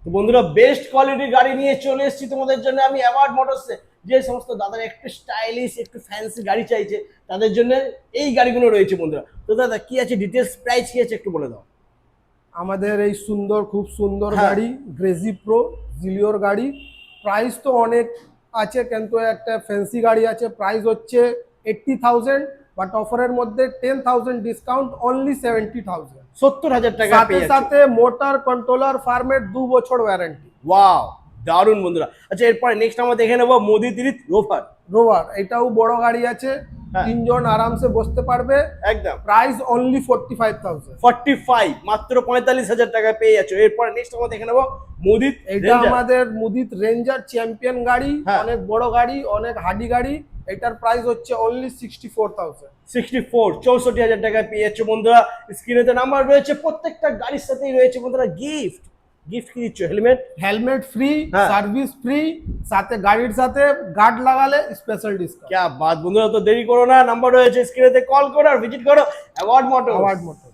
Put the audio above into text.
তো বন্ধুরা বেস্ট কোয়ালিটির গাড়ি নিয়ে চলে এসেছি তোমাদের জন্য আমি অ্যাওয়ার্ড মোটরসে। যে সমস্ত দাদারা একটু স্টাইলিশ একটু ফ্যান্সি গাড়ি চাইছে তাদের জন্য এই গাড়িগুলো রয়েছে বন্ধুরা। তো দাদা কি আছে ডিটেলস প্রাইস কি আছে একটু বলে দাও। আমাদের এই সুন্দর খুব সুন্দর হ্যাঁ। গাড়ি গ্রেজি প্রো জিলিওর গাড়ি। প্রাইস তো অনেক আছে, কিন্তু একটা ফ্যান্সি গাড়ি আছে, প্রাইস হচ্ছে 80,000, বাট অফারের মধ্যে 10,000 ডিসকাউন্ট, অনলি 70,000। 70,000 টাকা সাথে পেয়ে যাচ্ছে। সাথে মোটর কন্ট্রোলার ফার্মের 2 বছর ওয়ারেন্টি। ওয়াও দারুণ বন্ধুরা। আচ্ছা এরপরে নেক্সট আমরা দেখে নেবো মোদি 3 রোভার। রোভার এটাও বড় গাড়ি আছে, হ্যাঁ। 3 জন আরামসে বসতে পারবে। একদম প্রাইস অনলি 45,000। 45 মাত্র 45,000 টাকা পেয়ে যাচ্ছ। এরপরে নেক্সট আমরা দেখে নেবো মোদি এটা আমাদের মুদিত রেঞ্জার চ্যাম্পিয়ন গাড়ি, হ্যাঁ। অনেক বড় গাড়ি, অনেক হাডি গাড়ি। এটার প্রাইস হচ্ছে অনলি 64,000। 64,000 টাকায় পেয়ে যাচ্ছ বন্ধুরা। স্ক্রিনে তো নাম্বার রয়েছে, প্রত্যেকটা গাড়ির সাথেই রয়েছে বন্ধুরা গিফট। গিফট কি দিচ্ছ? হেলমেট। হেলমেট ফ্রি, হ্যাঁ। সার্ভিস ফ্রি, সাথে গাড়ির সাথে গার্ড লাগালে স্পেশাল ডিসকাউন্ট। क्या बात বন্ধুরা, তো দেরি করো না, নাম্বার রয়েছে স্ক্রিনেতে, কল করো আর ভিজিট করো অ্যাওয়ার্ড মোটরস। Award motor.